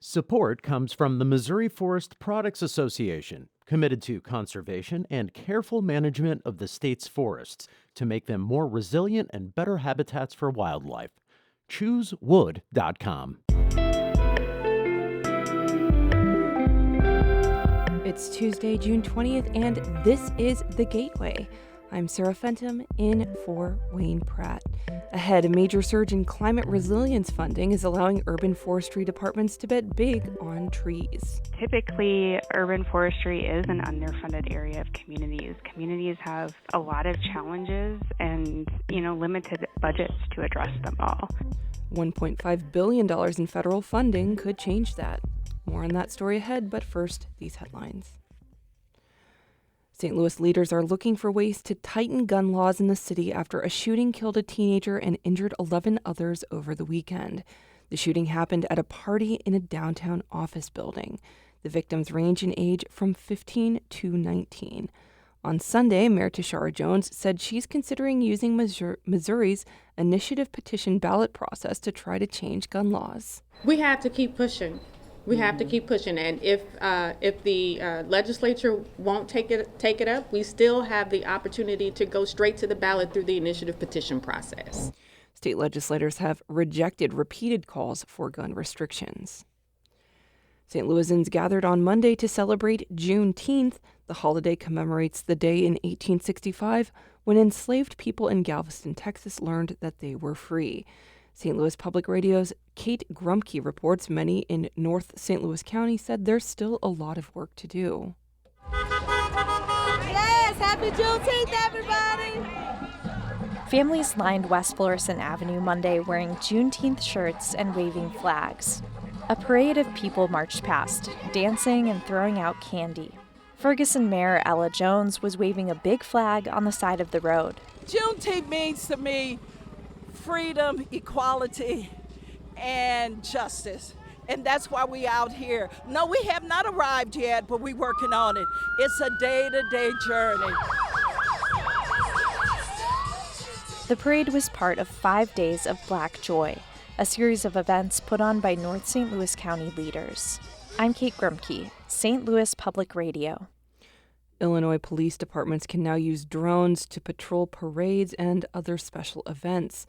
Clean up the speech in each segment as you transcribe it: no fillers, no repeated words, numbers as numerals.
Support comes from the Missouri Forest Products Association, committed to conservation and careful management of the state's forests to make them more resilient and better habitats for wildlife. ChooseWood.com. It's Tuesday, June 20th, and this is The Gateway. I'm Sarah Fenton in for Wayne Pratt. Ahead, a major surge in climate resilience funding is allowing urban forestry departments to bet big on trees. Typically, urban forestry is an underfunded area of communities. Communities have a lot of challenges and, limited budgets to address them all. $1.5 billion in federal funding could change that. More on that story ahead, but first, these headlines. St. Louis leaders are looking for ways to tighten gun laws in the city after a shooting killed a teenager and injured 11 others over the weekend. The shooting happened at a party in a downtown office building. The victims range in age from 15 to 19. On Sunday, Mayor Tashara Jones said she's considering using Missouri's initiative petition ballot process to try to change gun laws. We have to keep pushing. We have to keep pushing, and if the legislature won't take it up, we still have the opportunity to go straight to the ballot through the initiative petition process. State legislators have rejected repeated calls for gun restrictions. St. Louisans gathered on Monday to celebrate Juneteenth. The holiday commemorates the day in 1865 when enslaved people in Galveston, Texas, learned that they were free. St. Louis Public Radio's Kate Grumke reports many in North St. Louis County said there's still a lot of work to do. Yes, happy Juneteenth, everybody! Families lined West Florissant Avenue Monday wearing Juneteenth shirts and waving flags. A parade of people marched past, dancing and throwing out candy. Ferguson Mayor Ella Jones was waving a big flag on the side of the road. Juneteenth means to me freedom, equality, and justice. And that's why we out here. No, we have not arrived yet, but we're working on it. It's a day-to-day journey. The parade was part of 5 days of Black Joy, a series of events put on by North St. Louis County leaders. I'm Kate Grumke, St. Louis Public Radio. Illinois police departments can now use drones to patrol parades and other special events.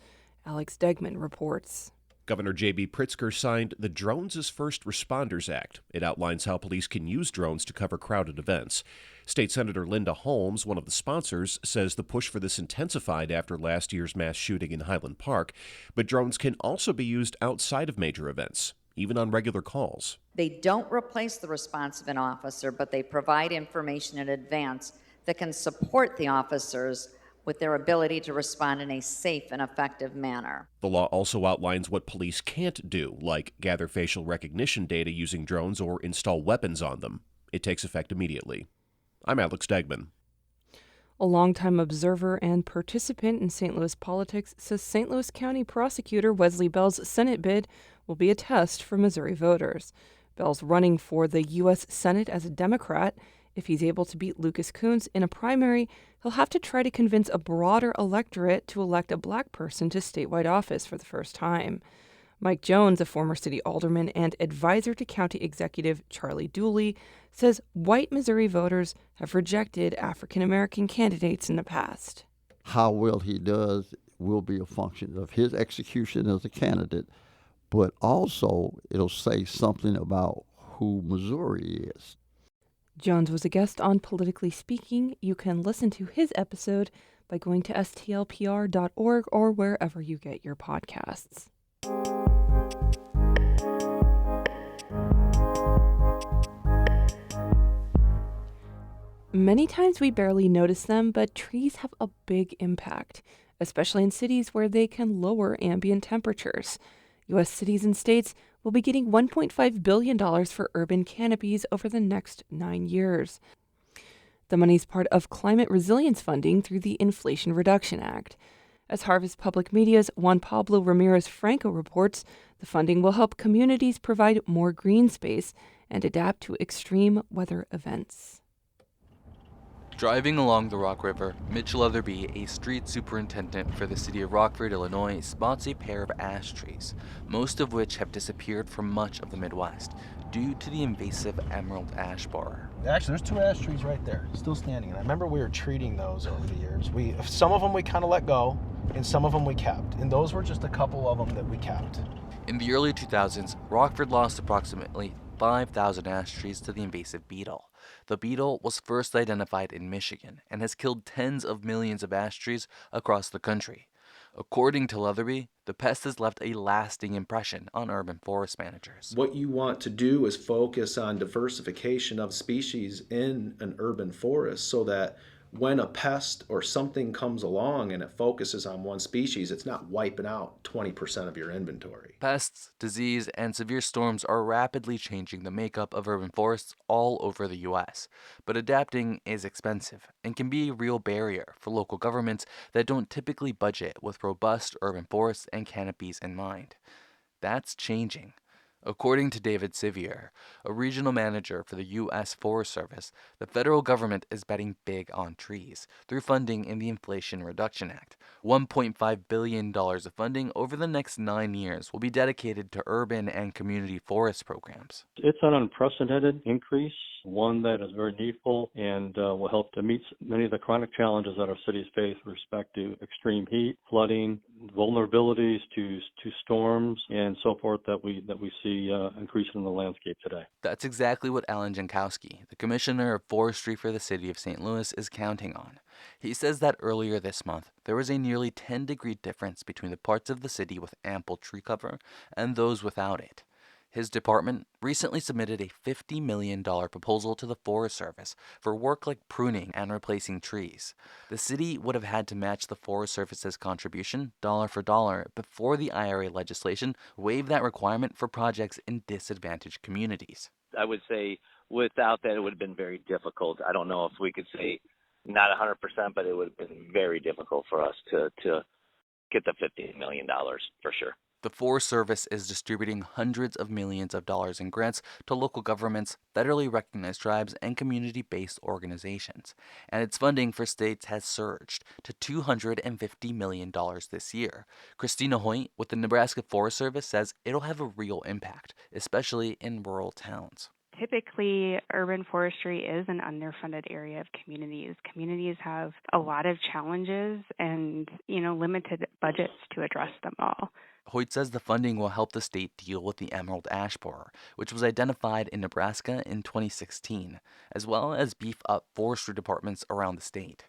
Alex Degman reports. Governor J.B. Pritzker signed the Drones as First Responders Act. It outlines how police can use drones to cover crowded events. State Senator Linda Holmes, one of the sponsors, says the push for this intensified after last year's mass shooting in Highland Park. But drones can also be used outside of major events, even on regular calls. They don't replace the response of an officer, but they provide information in advance that can support the officers with their ability to respond in a safe and effective manner. The law also outlines what police can't do, like gather facial recognition data using drones or install weapons on them. It takes effect immediately. I'm Alex Degman. A longtime observer and participant in St. Louis politics says St. Louis County Prosecutor Wesley Bell's Senate bid will be a test for Missouri voters. Bell's running for the U.S. Senate as a Democrat. If he's able to beat Lucas Coons in a primary, he'll have to try to convince a broader electorate to elect a black person to statewide office for the first time. Mike Jones, a former city alderman and advisor to County Executive Charlie Dooley, says white Missouri voters have rejected African-American candidates in the past. How well he does will be a function of his execution as a candidate, but also it'll say something about who Missouri is. Jones was a guest on Politically Speaking. You can listen to his episode by going to stlpr.org or wherever you get your podcasts. Many times we barely notice them, but trees have a big impact, especially in cities where they can lower ambient temperatures. U.S. cities and states will be getting $1.5 billion for urban canopies over the next 9 years. The money is part of climate resilience funding through the Inflation Reduction Act. As Harvest Public Media's Juan Pablo Ramirez Franco reports, the funding will help communities provide more green space and adapt to extreme weather events. Driving along the Rock River, Mitch Leatherby, a street superintendent for the city of Rockford, Illinois, spots a pair of ash trees, most of which have disappeared from much of the Midwest due to the invasive emerald ash borer. Actually, there's 2 ash trees right there, still standing. And I remember we were treating those over the years. Some of them we kind of let go, and some of them we kept. And those were just a couple of them that we kept. In the early 2000s, Rockford lost approximately 5,000 ash trees to the invasive beetle. The beetle was first identified in Michigan and has killed tens of millions of ash trees across the country. According to Leatherby, the pest has left a lasting impression on urban forest managers. What you want to do is focus on diversification of species in an urban forest so that when a pest or something comes along and it focuses on one species, it's not wiping out 20% of your inventory. Pests, disease, and severe storms are rapidly changing the makeup of urban forests all over the U.S., but adapting is expensive and can be a real barrier for local governments that don't typically budget with robust urban forests and canopies in mind. That's changing. According to David Sevier, a regional manager for the U.S. Forest Service, the federal government is betting big on trees through funding in the Inflation Reduction Act. $1.5 billion of funding over the next 9 years will be dedicated to urban and community forest programs. It's an unprecedented increase, one that is very needful and will help to meet many of the chronic challenges that our cities face with respect to extreme heat, flooding, vulnerabilities to storms, and so forth that we see increasing in the landscape today. That's exactly what Alan Jankowski, the Commissioner of Forestry for the City of St. Louis, is counting on. He says that earlier this month, there was a nearly 10-degree difference between the parts of the city with ample tree cover and those without it. His department recently submitted a $50 million proposal to the Forest Service for work like pruning and replacing trees. The city would have had to match the Forest Service's contribution dollar for dollar before the IRA legislation waived that requirement for projects in disadvantaged communities. I would say without that, it would have been very difficult. I don't know if we could say not 100%, but it would have been very difficult for us to get the $50 million for sure. The Forest Service is distributing hundreds of millions of dollars in grants to local governments, federally recognized tribes, and community-based organizations. And its funding for states has surged to $250 million this year. Christina Hoyt with the Nebraska Forest Service says it'll have a real impact, especially in rural towns. Typically, urban forestry is an underfunded area of communities. Communities have a lot of challenges and, limited budgets to address them all. Hoyt says the funding will help the state deal with the emerald ash borer, which was identified in Nebraska in 2016, as well as beef up forestry departments around the state.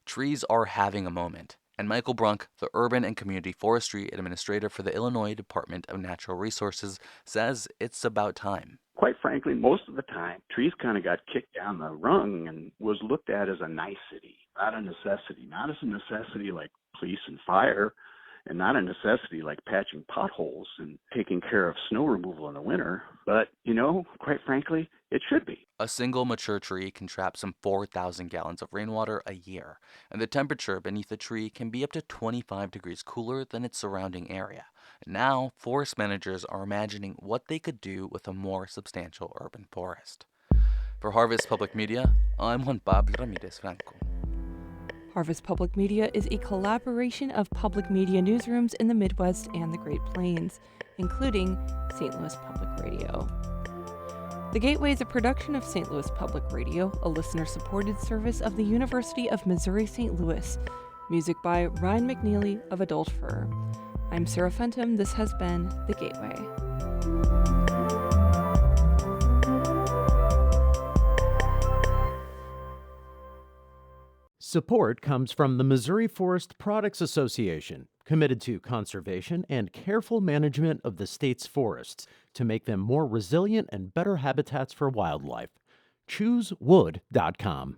Trees are having a moment, and Michael Brunk, the Urban and Community Forestry Administrator for the Illinois Department of Natural Resources, says it's about time. Quite frankly, most of the time, trees kind of got kicked down the rung and was looked at as a nicety, not a necessity. Not as a necessity like police and fire, and not a necessity like patching potholes and taking care of snow removal in the winter. But, quite frankly, it should be. A single mature tree can trap some 4,000 gallons of rainwater a year, and the temperature beneath the tree can be up to 25 degrees cooler than its surrounding area. Now, forest managers are imagining what they could do with a more substantial urban forest. For Harvest Public Media, I'm Juan Pablo Ramirez Franco. Harvest Public Media is a collaboration of public media newsrooms in the Midwest and the Great Plains, including St. Louis Public Radio. The Gateway is a production of St. Louis Public Radio, a listener-supported service of the University of Missouri-St. Louis. Music by Ryan McNeely of Adult Fur. I'm Sarah Fenton. This has been The Gateway. Support comes from the Missouri Forest Products Association, committed to conservation and careful management of the state's forests to make them more resilient and better habitats for wildlife. ChooseWood.com.